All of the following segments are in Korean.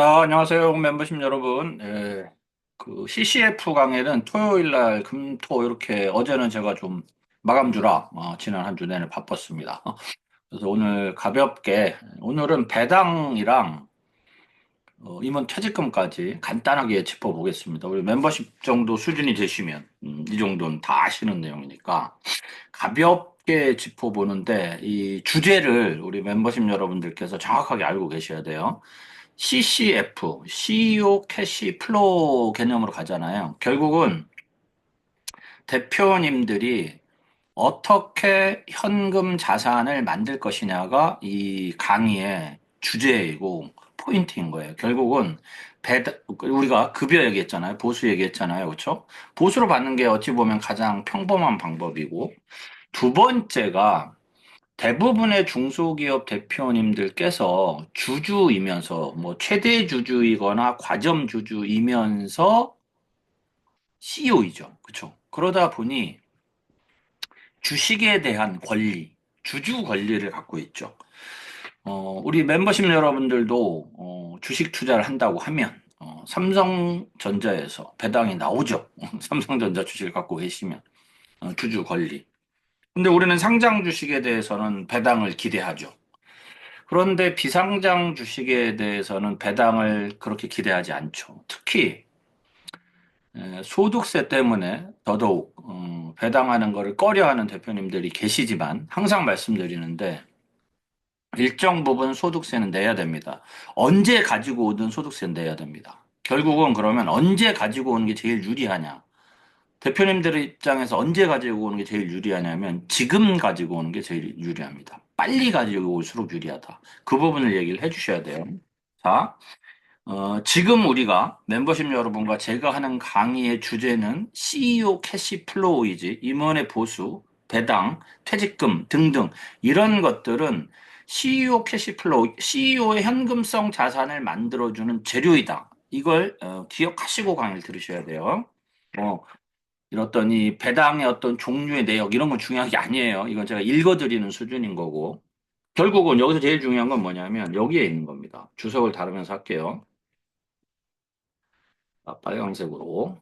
안녕하세요, 멤버십 여러분. 그 CCF 강의는 토요일 날, 금, 토 이렇게 어제는 제가 좀 마감주라 지난 한 주 내내 바빴습니다. 그래서 오늘 가볍게 오늘은 배당이랑 임원 퇴직금까지 간단하게 짚어보겠습니다. 우리 멤버십 정도 수준이 되시면 이 정도는 다 아시는 내용이니까 가볍게 짚어보는데 이 주제를 우리 멤버십 여러분들께서 정확하게 알고 계셔야 돼요. CCF, CEO 캐시 플로우 개념으로 가잖아요. 결국은 대표님들이 어떻게 현금 자산을 만들 것이냐가 이 강의의 주제이고 포인트인 거예요. 결국은 우리가 급여 얘기했잖아요. 보수 얘기했잖아요. 그렇죠? 보수로 받는 게 어찌 보면 가장 평범한 방법이고 두 번째가 대부분의 중소기업 대표님들께서 주주이면서 뭐 최대 주주이거나 과점 주주이면서 CEO이죠. 그렇죠? 그러다 보니 주식에 대한 권리, 주주 권리를 갖고 있죠. 우리 멤버십 여러분들도 주식 투자를 한다고 하면 삼성전자에서 배당이 나오죠. 삼성전자 주식을 갖고 계시면 주주 권리. 근데 우리는 상장 주식에 대해서는 배당을 기대하죠. 그런데 비상장 주식에 대해서는 배당을 그렇게 기대하지 않죠. 특히 소득세 때문에 더더욱 배당하는 것을 꺼려하는 대표님들이 계시지만 항상 말씀드리는데 일정 부분 소득세는 내야 됩니다. 언제 가지고 오든 소득세는 내야 됩니다. 결국은 그러면 언제 가지고 오는 게 제일 유리하냐? 대표님들의 입장에서 언제 가지고 오는 게 제일 유리하냐면 지금 가지고 오는 게 제일 유리합니다. 빨리 가지고 올수록 유리하다. 그 부분을 얘기를 해주셔야 돼요. 자, 지금 우리가 멤버십 여러분과 제가 하는 강의의 주제는 CEO 캐시 플로우이지, 임원의 보수, 배당, 퇴직금 등등 이런 것들은 CEO 캐시 플로우, CEO의 현금성 자산을 만들어주는 재료이다. 이걸 기억하시고 강의를 들으셔야 돼요. 어, 이런 어떤 이 배당의 어떤 종류의 내역 이런 건 중요한 게 아니에요. 이건 제가 읽어드리는 수준인 거고. 결국은 여기서 제일 중요한 건 뭐냐면 여기에 있는 겁니다. 주석을 다루면서 할게요. 빨간색으로.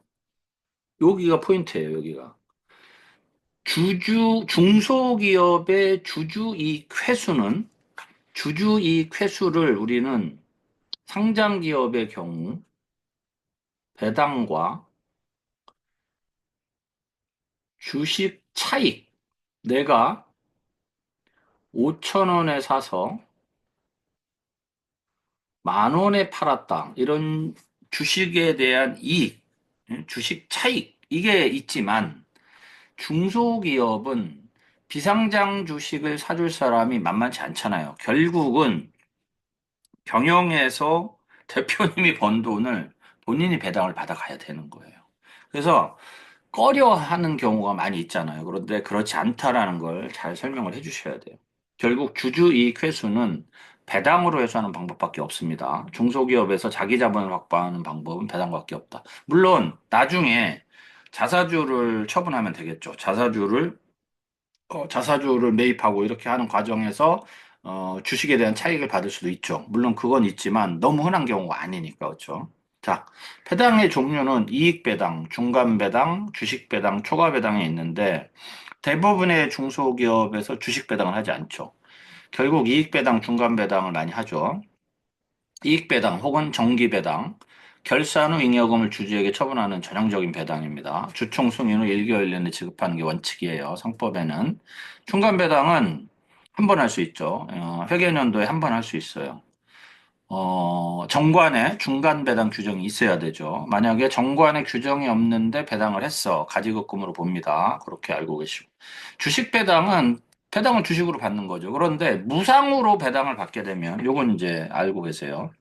여기가 포인트예요, 여기가. 중소기업의 주주이익 회수는 주주이익 회수를 우리는 상장기업의 경우 배당과 주식 차익 내가 5천 원에 사서 만 원에 팔았다. 이런 주식에 대한 이익, 주식 차익, 이게 있지만 중소기업은 비상장 주식을 사줄 사람이 만만치 않잖아요. 결국은 경영에서 대표님이 번 돈을 본인이 배당을 받아가야 되는 거예요. 그래서 꺼려 하는 경우가 많이 있잖아요. 그런데 그렇지 않다라는 걸 잘 설명을 해 주셔야 돼요. 결국 주주이익 회수는 배당으로 회수하는 방법밖에 없습니다. 중소기업에서 자기 자본을 확보하는 방법은 배당밖에 없다. 물론 나중에 자사주를 처분하면 되겠죠. 자사주를 매입하고 이렇게 하는 과정에서 주식에 대한 차익을 받을 수도 있죠. 물론 그건 있지만 너무 흔한 경우가 아니니까 그렇죠. 자, 배당의 종류는 이익 배당, 중간 배당, 주식 배당, 초과 배당이 있는데 대부분의 중소기업에서 주식 배당을 하지 않죠. 결국 이익 배당, 중간 배당을 많이 하죠. 이익 배당 혹은 정기 배당, 결산 후 잉여금을 주주에게 처분하는 전형적인 배당입니다. 주총 승인 후 1개월 내내 지급하는 게 원칙이에요. 상법에는. 중간 배당은 한 번 할 수 있죠. 회계연도에 한 번 할 수 있어요. 정관에 중간 배당 규정이 있어야 되죠. 만약에 정관에 규정이 없는데 배당을 했어. 가지급금으로 봅니다. 그렇게 알고 계시고. 주식 배당은 배당을 주식으로 받는 거죠. 그런데 무상으로 배당을 받게 되면 요건 이제 알고 계세요.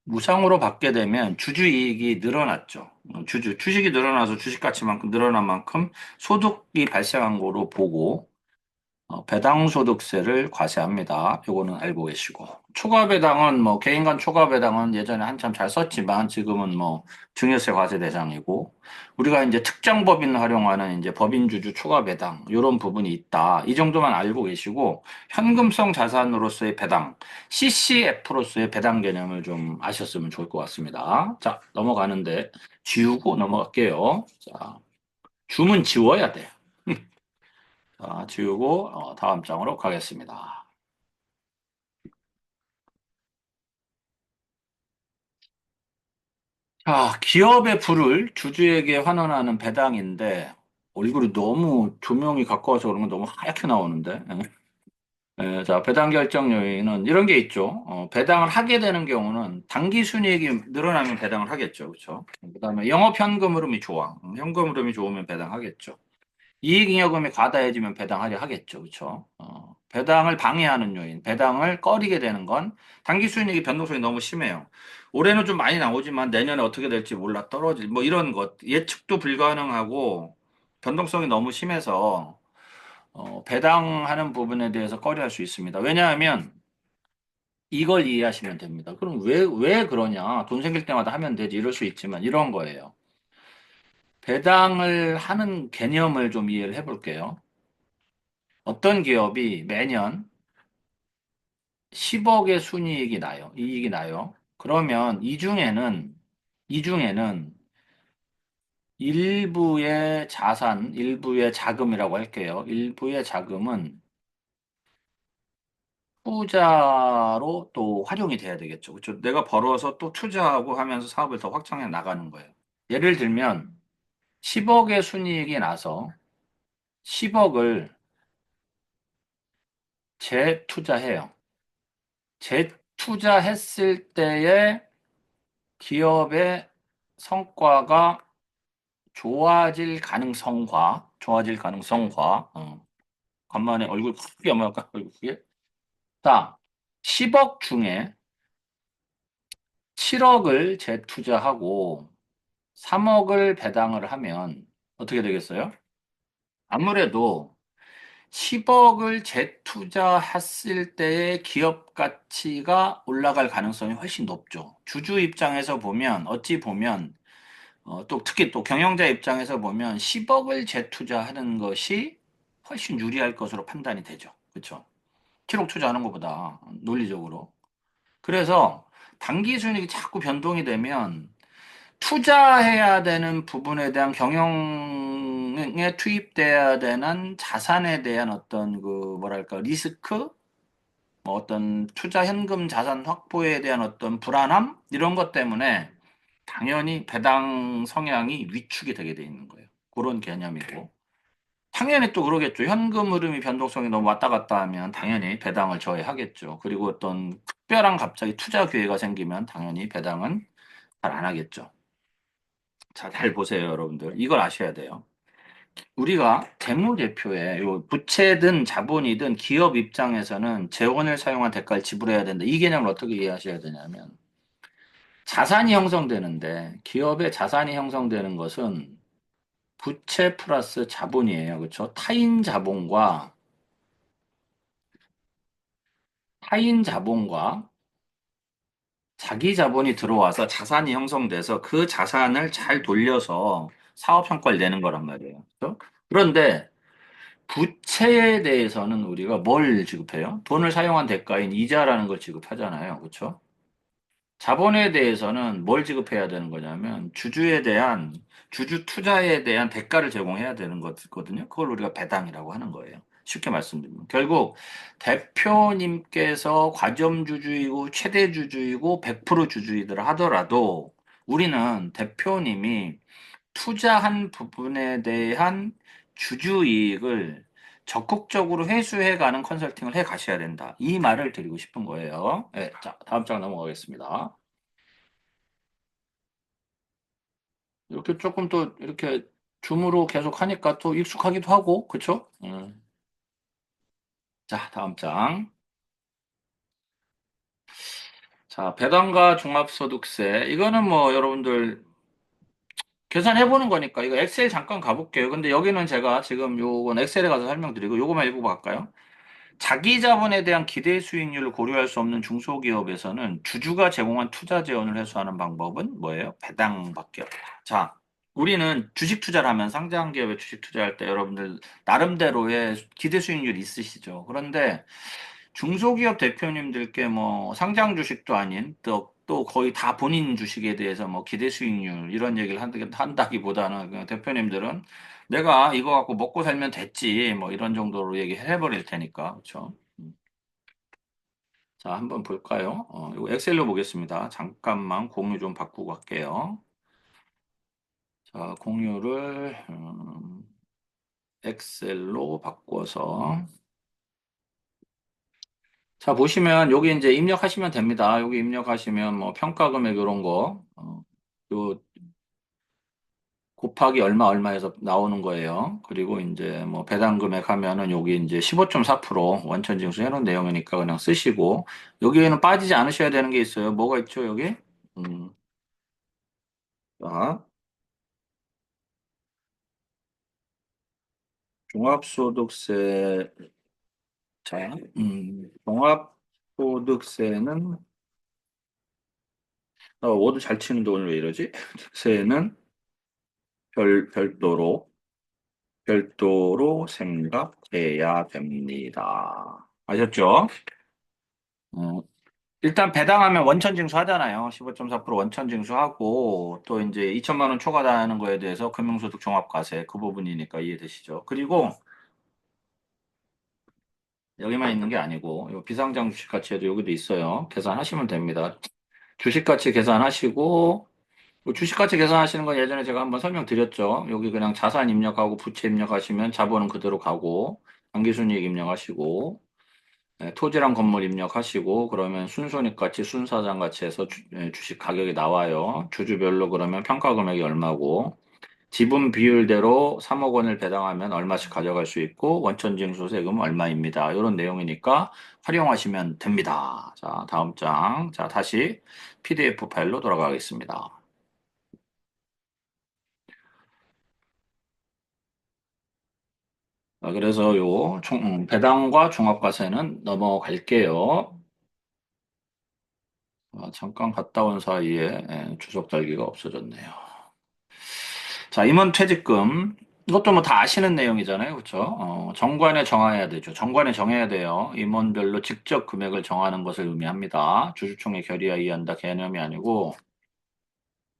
무상으로 받게 되면 주주이익이 늘어났죠. 주식이 늘어나서 주식 가치만큼 늘어난 만큼 소득이 발생한 거로 보고, 배당소득세를 과세합니다. 요거는 알고 계시고. 초과배당은 뭐 개인 간 초과배당은 예전에 한참 잘 썼지만 지금은 뭐 증여세 과세 대상이고 우리가 이제 특정 법인 활용하는 이제 법인주주 초과배당 요런 부분이 있다. 이 정도만 알고 계시고 현금성 자산으로서의 배당, CCF로서의 배당 개념을 좀 아셨으면 좋을 것 같습니다. 자, 넘어가는데 지우고 넘어갈게요. 자, 줌은 지워야 돼. 자, 지우고 다음 장으로 가겠습니다. 자, 기업의 부를 주주에게 환원하는 배당인데 얼굴이 너무 조명이 가까워서 그런 건 너무 하얗게 나오는데. 자, 배당 결정 요인은 이런 게 있죠. 배당을 하게 되는 경우는 당기 순이익이 늘어나면 배당을 하겠죠. 그렇죠? 그다음에 영업 현금 흐름이 좋아. 현금 흐름이 좋으면 배당하겠죠. 이익잉여금이 과다해지면 배당하려 하겠죠. 그렇죠? 배당을 방해하는 요인, 배당을 꺼리게 되는 건 단기 수익률이 변동성이 너무 심해요. 올해는 좀 많이 나오지만 내년에 어떻게 될지 몰라 떨어질 뭐 이런 것 예측도 불가능하고 변동성이 너무 심해서 배당하는 부분에 대해서 꺼려할 수 있습니다. 왜냐하면 이걸 이해하시면 됩니다. 그럼 왜 그러냐? 돈 생길 때마다 하면 되지. 이럴 수 있지만 이런 거예요. 배당을 하는 개념을 좀 이해를 해볼게요. 어떤 기업이 매년 10억의 순이익이 나요. 이익이 나요. 그러면 이 중에는 일부의 자산, 일부의 자금이라고 할게요. 일부의 자금은 투자로 또 활용이 돼야 되겠죠. 그렇죠? 내가 벌어서 또 투자하고 하면서 사업을 더 확장해 나가는 거예요. 예를 들면 10억의 순이익이 나서 10억을 재투자해요. 재투자했을 때의 기업의 성과가 좋아질 가능성과, 간만에 얼굴 크게 한번 할까? 얼굴 크게. 자, 10억 중에 7억을 재투자하고 3억을 배당을 하면 어떻게 되겠어요? 아무래도 10억을 재투자했을 때의 기업 가치가 올라갈 가능성이 훨씬 높죠. 주주 입장에서 보면, 어찌 보면 또 특히 또 경영자 입장에서 보면 10억을 재투자하는 것이 훨씬 유리할 것으로 판단이 되죠. 그렇죠? 7억 투자하는 것보다 논리적으로. 그래서 단기 순이익이 자꾸 변동이 되면 투자해야 되는 부분에 대한 경영에 투입돼야 되는 자산에 대한 어떤 그 뭐랄까 리스크, 뭐 어떤 투자 현금 자산 확보에 대한 어떤 불안함 이런 것 때문에 당연히 배당 성향이 위축이 되게 돼 있는 거예요. 그런 개념이고. 당연히 또 그러겠죠. 현금 흐름이 변동성이 너무 왔다 갔다 하면 당연히 배당을 저해하겠죠. 그리고 어떤 특별한 갑자기 투자 기회가 생기면 당연히 배당은 잘 안 하겠죠. 자, 잘 보세요, 여러분들. 이걸 아셔야 돼요. 우리가 재무제표에 요 부채든 자본이든 기업 입장에서는 재원을 사용한 대가를 지불해야 된다. 이 개념을 어떻게 이해하셔야 되냐면 자산이 형성되는데 기업의 자산이 형성되는 것은 부채 플러스 자본이에요. 그렇죠? 타인 자본과 자기 자본이 들어와서 자산이 형성돼서 그 자산을 잘 돌려서 사업 성과를 내는 거란 말이에요. 그렇죠? 그런데 부채에 대해서는 우리가 뭘 지급해요? 돈을 사용한 대가인 이자라는 걸 지급하잖아요. 그렇죠? 자본에 대해서는 뭘 지급해야 되는 거냐면 주주 투자에 대한 대가를 제공해야 되는 거거든요. 그걸 우리가 배당이라고 하는 거예요. 쉽게 말씀드리면 결국 대표님께서 과점주주이고 최대주주이고 100% 주주이더라 하더라도 우리는 대표님이 투자한 부분에 대한 주주이익을 적극적으로 회수해가는 컨설팅을 해 가셔야 된다. 이 말을 드리고 싶은 거예요. 네, 자, 다음 장 넘어가겠습니다. 이렇게 조금 또 이렇게 줌으로 계속 하니까 또 익숙하기도 하고, 그쵸? 자, 다음 장. 자, 배당과 종합소득세. 이거는 뭐 여러분들 계산해보는 거니까. 이거 엑셀 잠깐 가볼게요. 근데 여기는 제가 지금 요건 엑셀에 가서 설명드리고 요거만 읽어볼까요? 자기 자본에 대한 기대 수익률을 고려할 수 없는 중소기업에서는 주주가 제공한 투자 재원을 회수하는 방법은 뭐예요? 배당밖에 없다. 자, 우리는 주식 투자를 하면 상장 기업에 주식 투자할 때 여러분들 나름대로의 기대 수익률이 있으시죠. 그런데 중소기업 대표님들께 뭐 상장 주식도 아닌 또 거의 다 본인 주식에 대해서 뭐 기대 수익률 이런 얘기를 한다기보다는 그냥 대표님들은 내가 이거 갖고 먹고 살면 됐지 뭐 이런 정도로 얘기해 버릴 테니까 그렇죠? 자, 한번 볼까요? 이거 엑셀로 보겠습니다. 잠깐만 공유 좀 바꾸고 할게요. 자, 공유를 엑셀로 바꿔서 자, 보시면 여기 이제 입력하시면 됩니다. 여기 입력하시면 뭐 평가 금액 이런 거, 요 곱하기 얼마 얼마에서 나오는 거예요. 그리고 이제 뭐 배당 금액 하면은 여기 이제 15.4% 원천 징수 해놓은 내용이니까 그냥 쓰시고 여기에는 빠지지 않으셔야 되는 게 있어요. 뭐가 있죠, 여기? 음, 자, 종합소득세, 자, 종합소득세는 워드 잘 치는데 오늘 왜 이러지? 세는 별도로 생각해야 됩니다. 아셨죠? 어, 일단 배당하면 원천징수 하잖아요. 15.4% 원천징수하고 또 이제 2천만 원 초과하는 거에 대해서 금융소득 종합과세 그 부분이니까 이해되시죠? 그리고 여기만 있는 게 아니고 이 비상장 주식가치에도 여기도 있어요. 계산하시면 됩니다. 주식가치 계산하시고 주식가치 계산하시는 건 예전에 제가 한번 설명드렸죠. 여기 그냥 자산 입력하고 부채 입력하시면 자본은 그대로 가고 당기순이익 입력하시고 토지랑 건물 입력하시고 그러면 순손익가치, 순사장가치 해서 주식 가격이 나와요. 주주별로 그러면 평가 금액이 얼마고 지분 비율대로 3억 원을 배당하면 얼마씩 가져갈 수 있고 원천징수 세금은 얼마입니다. 이런 내용이니까 활용하시면 됩니다. 자, 다음 장. 자, 다시 PDF 파일로 돌아가겠습니다. 그래서 배당과 종합과세는 넘어갈게요. 잠깐 갔다 온 사이에 주석 달기가 없어졌네요. 자, 임원 퇴직금. 이것도 뭐 다 아시는 내용이잖아요. 그렇죠? 정관에 정해야 되죠. 정관에 정해야 돼요. 임원별로 직접 금액을 정하는 것을 의미합니다. 주주총회 결의에 의한다 개념이 아니고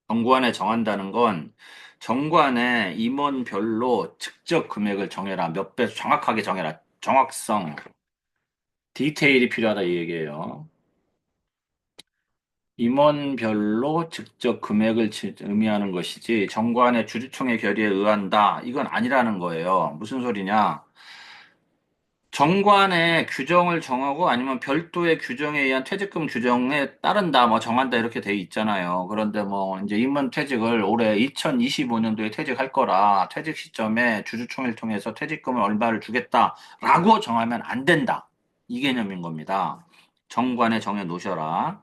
정관에 정한다는 건 정관에 임원별로 직접 금액을 정해라. 몇 배 정확하게 정해라. 정확성, 디테일이 필요하다 이 얘기예요. 임원별로 직접 금액을 의미하는 것이지 정관의 주주총회 결의에 의한다. 이건 아니라는 거예요. 무슨 소리냐? 정관의 규정을 정하고 아니면 별도의 규정에 의한 퇴직금 규정에 따른다, 뭐 정한다 이렇게 돼 있잖아요. 그런데 뭐 이제 임원 퇴직을 올해 2025년도에 퇴직할 거라 퇴직 시점에 주주총회를 통해서 퇴직금을 얼마를 주겠다라고 정하면 안 된다. 이 개념인 겁니다. 정관에 정해 놓으셔라.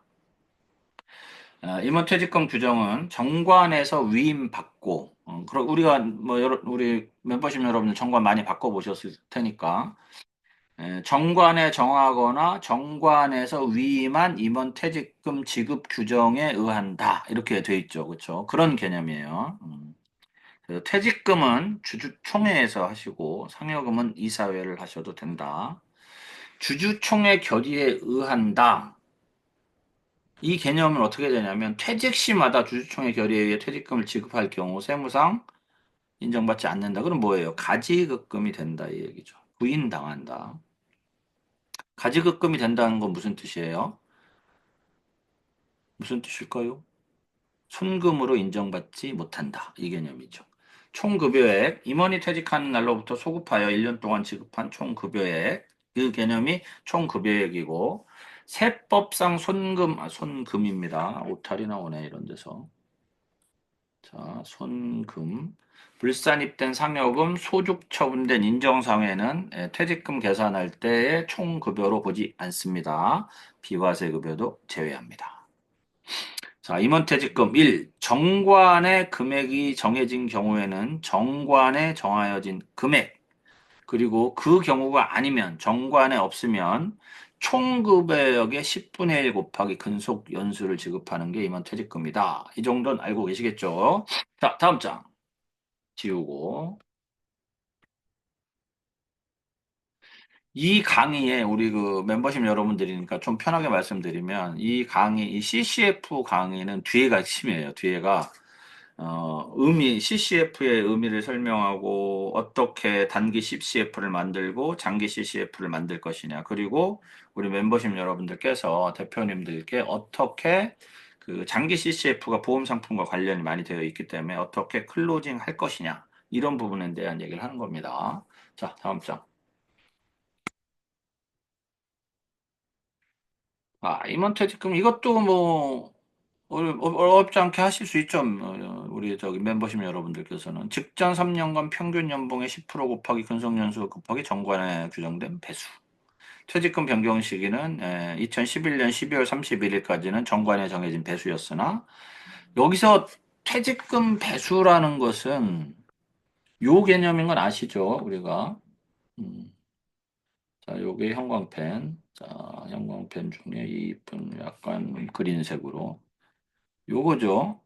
임원퇴직금 규정은 정관에서 위임받고, 그럼 우리가 뭐 우리 멤버십 여러분들 정관 많이 바꿔보셨을 테니까 정관에 정하거나 정관에서 위임한 임원퇴직금 지급 규정에 의한다 이렇게 돼 있죠, 그렇죠? 그런 개념이에요. 그래서 퇴직금은 주주총회에서 하시고 상여금은 이사회를 하셔도 된다. 주주총회 결의에 의한다. 이 개념은 어떻게 되냐면 퇴직 시마다 주주총회 결의에 의해 퇴직금을 지급할 경우 세무상 인정받지 않는다. 그럼 뭐예요? 가지급금이 된다 이 얘기죠. 부인당한다. 가지급금이 된다는 건 무슨 뜻이에요? 무슨 뜻일까요? 손금으로 인정받지 못한다. 이 개념이죠. 총급여액, 임원이 퇴직하는 날로부터 소급하여 1년 동안 지급한 총급여액, 그 개념이 총급여액이고 세법상 손금입니다. 오탈이 나오네 이런 데서. 자, 손금. 불산입된 상여금, 소득 처분된 인정상회는 퇴직금 계산할 때의 총급여로 보지 않습니다. 비과세 급여도 제외합니다. 자, 임원퇴직금 1. 정관의 금액이 정해진 경우에는 정관에 정하여진 금액, 그리고 그 경우가 아니면 정관에 없으면 총급여액의 10분의 1 곱하기 근속 연수를 지급하는 게 임원퇴직금이다. 이 정도는 알고 계시겠죠? 자, 다음 장 지우고. 이 강의에 우리 그 멤버십 여러분들이니까 좀 편하게 말씀드리면 이 강의, 이 CCF 강의는 뒤에가 핵심이에요. 뒤에가 CCF의 의미를 설명하고 어떻게 단기 CCF를 만들고 장기 CCF를 만들 것이냐. 그리고 우리 멤버십 여러분들께서 대표님들께 어떻게 그 장기 CCF가 보험 상품과 관련이 많이 되어 있기 때문에 어떻게 클로징 할 것이냐. 이런 부분에 대한 얘기를 하는 겁니다. 자, 다음 장. 임원퇴직금 이것도 뭐 어렵지 않게 하실 수 있죠. 우리 저기 멤버십 여러분들께서는 직전 3년간 평균 연봉의 10% 곱하기 근속연수 곱하기 정관에 규정된 배수. 퇴직금 변경 시기는 2011년 12월 31일까지는 정관에 정해진 배수였으나 여기서 퇴직금 배수라는 것은 요 개념인 건 아시죠? 우리가 자, 요게 형광펜. 자, 형광펜 중에 이쁜 약간 그린색으로 요거죠.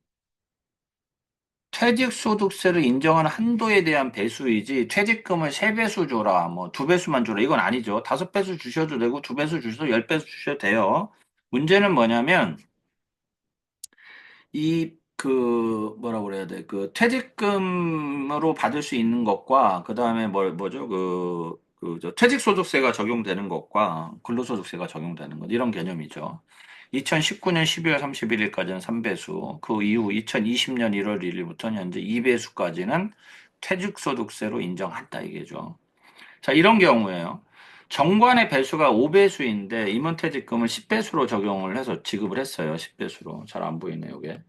퇴직소득세를 인정하는 한도에 대한 배수이지 퇴직금을 3배수 줘라, 뭐 2배수만 줘라 이건 아니죠. 5배수 주셔도 되고 2배수 주셔도 10배수 주셔도 돼요. 문제는 뭐냐면 이 그 뭐라 그래야 돼? 그 퇴직금으로 받을 수 있는 것과 그다음에 뭐죠? 저 퇴직소득세가 적용되는 것과 근로소득세가 적용되는 것 이런 개념이죠. 2019년 12월 31일까지는 3배수, 그 이후 2020년 1월 1일부터 현재 2배수까지는 퇴직소득세로 인정한다 이게죠. 자, 이런 경우에요. 정관의 배수가 5배수인데 임원퇴직금을 10배수로 적용을 해서 지급을 했어요. 10배수로. 잘 안 보이네요, 이게.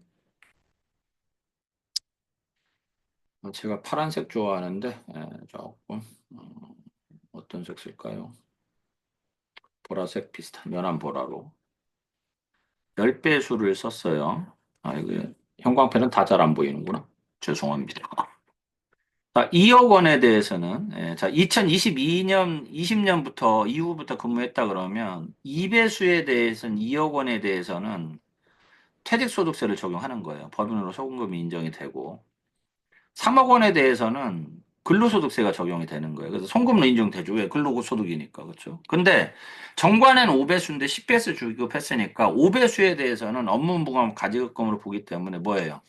제가 파란색 좋아하는데 조금 어떤 색 쓸까요? 보라색 비슷한 연한 보라로 10배수를 썼어요. 이거 형광펜은 다 잘 안 보이는구나. 죄송합니다. 자, 2억 원에 대해서는 자, 2022년 20년부터 이후부터 근무했다 그러면 2배수에 대해서는 2억 원에 대해서는 퇴직소득세를 적용하는 거예요. 법인으로 소금금이 인정이 되고 3억 원에 대해서는 근로소득세가 적용이 되는 거예요. 그래서 송금로 인정되죠. 왜? 근로소득이니까. 그렇죠? 근데 정관에는 5배수인데 10배수 주급했으니까 5배수에 대해서는 업무부감 가지급금으로 보기 때문에 뭐예요?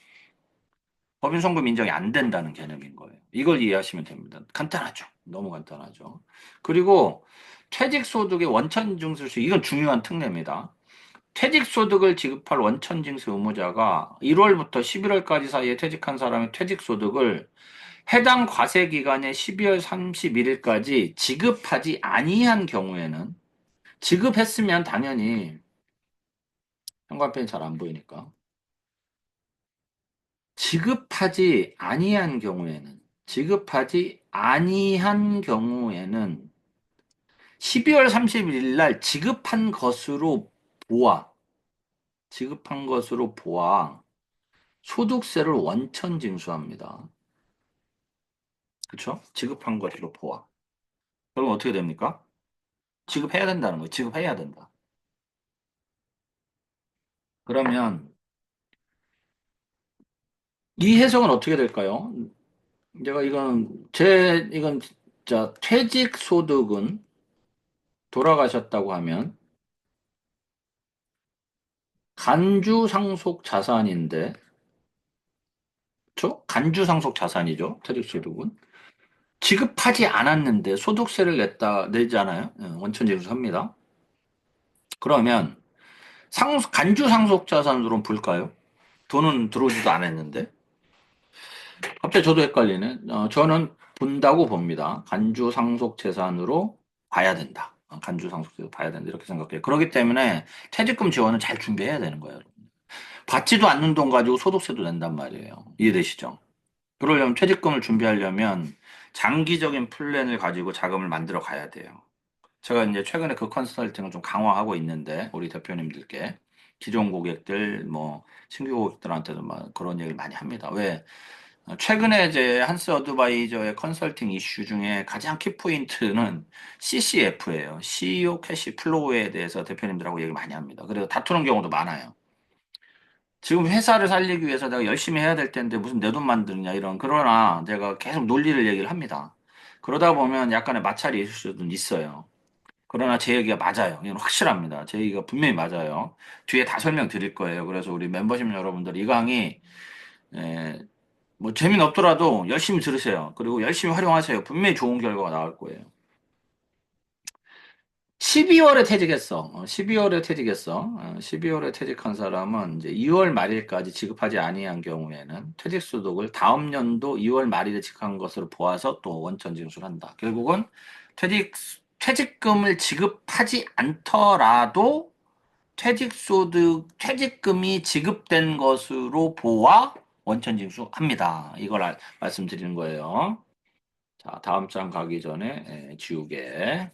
법인 송금 인정이 안 된다는 개념인 거예요. 이걸 이해하시면 됩니다. 간단하죠. 너무 간단하죠. 그리고 퇴직소득의 원천징수시 이건 중요한 특례입니다. 퇴직소득을 지급할 원천징수 의무자가 1월부터 11월까지 사이에 퇴직한 사람의 퇴직소득을 해당 과세기간의 12월 31일까지 지급하지 아니한 경우에는 지급했으면 당연히 현관펜이 잘 안 보이니까 지급하지 아니한 경우에는 12월 31일 날 보아 지급한 것으로 보아 소득세를 원천 징수합니다. 그렇죠? 지급한 것으로 보아. 그럼 어떻게 됩니까? 지급해야 된다는 거예요. 지급해야 된다. 그러면 이 해석은 어떻게 될까요? 이건 자 퇴직 소득은 돌아가셨다고 하면 간주 상속 자산인데, 그렇죠? 간주 상속 자산이죠. 퇴직 소득은 지급하지 않았는데 소득세를 내잖아요. 원천징수합니다. 그러면 간주 상속 자산으로는 볼까요? 돈은 들어오지도 않았는데. 갑자기 저도 헷갈리네. 저는 본다고 봅니다. 간주 상속 재산으로 봐야 된다. 간주 상속 재산 봐야 된다. 이렇게 생각해요. 그렇기 때문에 퇴직금 지원은 잘 준비해야 되는 거예요. 받지도 않는 돈 가지고 소득세도 낸단 말이에요. 이해되시죠? 그러려면 퇴직금을 준비하려면 장기적인 플랜을 가지고 자금을 만들어 가야 돼요. 제가 이제 최근에 그 컨설팅을 좀 강화하고 있는데, 우리 대표님들께. 기존 고객들, 뭐, 신규 고객들한테도 막 그런 얘기를 많이 합니다. 왜? 최근에 이제 한스 어드바이저의 컨설팅 이슈 중에 가장 키포인트는 CCF예요. CEO 캐시 플로우에 대해서 대표님들하고 얘기 많이 합니다. 그래서 다투는 경우도 많아요. 지금 회사를 살리기 위해서 내가 열심히 해야 될 텐데 무슨 내 돈 만드느냐 이런 그러나 내가 계속 논리를 얘기를 합니다. 그러다 보면 약간의 마찰이 있을 수도 있어요. 그러나 제 얘기가 맞아요. 이건 확실합니다. 제 얘기가 분명히 맞아요. 뒤에 다 설명드릴 거예요. 그래서 우리 멤버십 여러분들 이 강의 에, 뭐 재미는 없더라도 열심히 들으세요. 그리고 열심히 활용하세요. 분명히 좋은 결과가 나올 거예요. 12월에 퇴직했어. 12월에 퇴직했어. 12월에 퇴직한 사람은 이제 2월 말일까지 지급하지 아니한 경우에는 퇴직 소득을 다음 연도 2월 말일에 지급한 것으로 보아서 또 원천 징수한다. 결국은 퇴직 퇴직금을 지급하지 않더라도 퇴직금이 지급된 것으로 보아 원천 징수합니다. 이걸 말씀드리는 거예요. 자, 다음 장 가기 전에 지우개.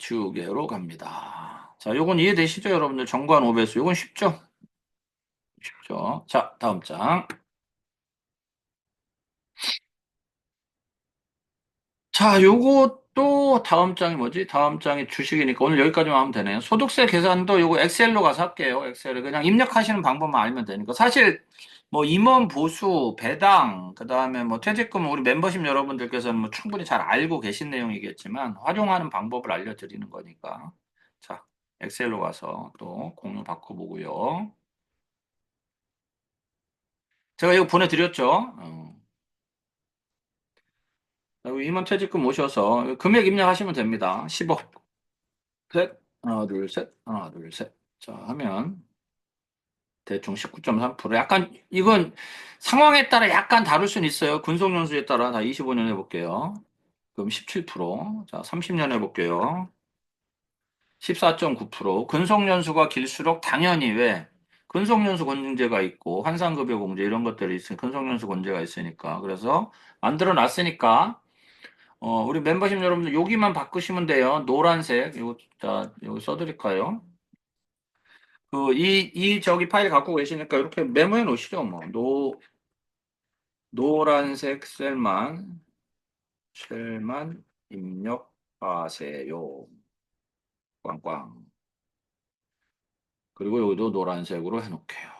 지우개로 갑니다. 자, 요건 이해되시죠, 여러분들? 정관 5배수. 요건 쉽죠? 쉽죠? 자, 다음 장. 자, 요것도 다음 장이 뭐지? 다음 장이 주식이니까 오늘 여기까지만 하면 되네요. 소득세 계산도 요거 엑셀로 가서 할게요. 엑셀을 그냥 입력하시는 방법만 알면 되니까. 사실 뭐 임원 보수, 배당, 그다음에 뭐 퇴직금 우리 멤버십 여러분들께서는 뭐 충분히 잘 알고 계신 내용이겠지만 활용하는 방법을 알려드리는 거니까. 자, 엑셀로 가서 또 공유 바꿔보고요. 제가 이거 보내드렸죠? 그리고 임원 퇴직금 오셔서 금액 입력하시면 됩니다. 10억. 셋, 하나, 둘, 셋, 하나, 둘, 셋. 자, 하면 대충 19.3%. 약간, 이건 상황에 따라 약간 다를 수는 있어요. 근속연수에 따라 다 25년 해볼게요. 그럼 17%. 자, 30년 해볼게요. 14.9%. 근속연수가 길수록 당연히 왜? 근속연수 공제가 있고, 환산급여 공제 이런 것들이 있으니, 근속연수 공제가 있으니까. 그래서 만들어 놨으니까, 우리 멤버십 여러분들 여기만 바꾸시면 돼요. 노란색. 이거, 자, 이거 써드릴까요? 저기 파일 갖고 계시니까 이렇게 메모해 놓으시죠, 뭐. 노란색 셀만 입력하세요. 꽝꽝. 그리고 여기도 노란색으로 해놓게요.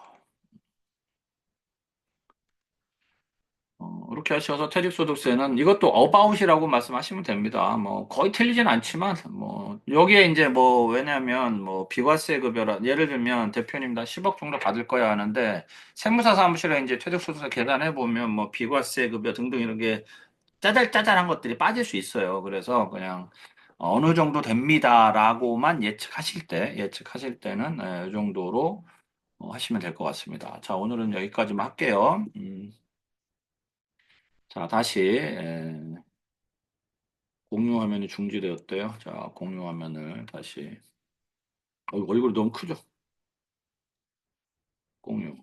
이렇게 하셔서 퇴직소득세는 이것도 어바웃이라고 말씀하시면 됩니다. 뭐 거의 틀리진 않지만 뭐 여기에 이제 뭐 왜냐면 뭐 비과세 급여라 예를 들면 대표님 다 10억 정도 받을 거야 하는데 세무사 사무실에 이제 퇴직소득세 계산해 보면 뭐 비과세 급여 등등 이런 게 짜잘짜잘한 것들이 빠질 수 있어요. 그래서 그냥 어느 정도 됩니다라고만 예측하실 때는 이 정도로 하시면 될 것 같습니다. 자, 오늘은 여기까지만 할게요. 자, 다시 공유 화면이 중지되었대요. 자, 공유 화면을 다시 얼굴이 너무 크죠? 공유.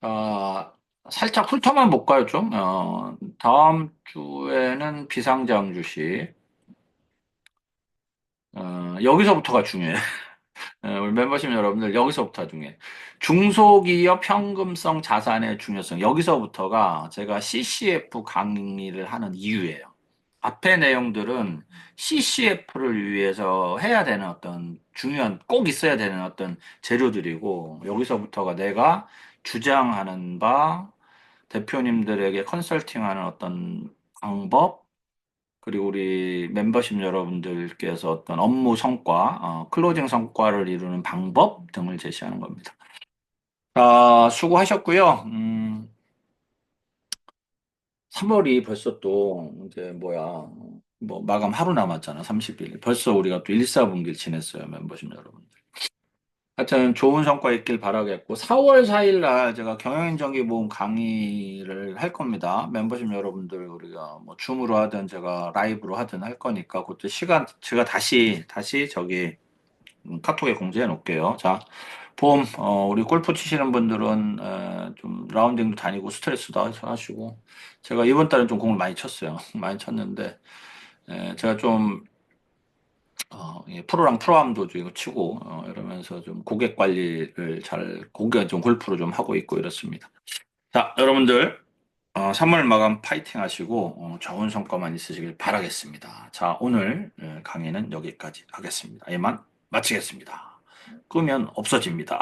자, 살짝 훑어만 볼까요, 좀? 다음 주에는 비상장 주식. 여기서부터가 중요해요. 우리 멤버십 여러분들 여기서부터 중에 중소기업 현금성 자산의 중요성 여기서부터가 제가 CCF 강의를 하는 이유예요. 앞의 내용들은 CCF를 위해서 해야 되는 어떤 중요한 꼭 있어야 되는 어떤 재료들이고 여기서부터가 내가 주장하는 바 대표님들에게 컨설팅하는 어떤 방법 그리고 우리 멤버십 여러분들께서 어떤 업무 성과, 클로징 성과를 이루는 방법 등을 제시하는 겁니다. 자, 수고하셨고요. 3월이 벌써 또 이제 뭐야, 뭐 마감 하루 남았잖아, 30일. 벌써 우리가 또 1, 4분기를 지냈어요, 멤버십 여러분들. 하여튼 좋은 성과 있길 바라겠고, 4월 4일 날 제가 경영인정기보험 강의를 할 겁니다. 멤버십 여러분들 우리가 뭐 줌으로 하든 제가 라이브로 하든 할 거니까 그때 시간 제가 다시 저기 카톡에 공지해 놓을게요. 자, 우리 골프 치시는 분들은 좀 라운딩도 다니고 스트레스도 하시고 제가 이번 달은 좀 공을 많이 쳤어요. 많이 쳤는데 제가 좀 예, 프로랑 프로암도 좀 치고, 이러면서 좀 고객 관리를 고객 좀 골프로 좀 하고 있고 이렇습니다. 자, 여러분들, 3월 마감 파이팅 하시고, 좋은 성과만 있으시길 바라겠습니다. 자, 오늘 강의는 여기까지 하겠습니다. 이만 마치겠습니다. 끄면 없어집니다.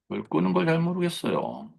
뭘 끄는 걸 잘 모르겠어요.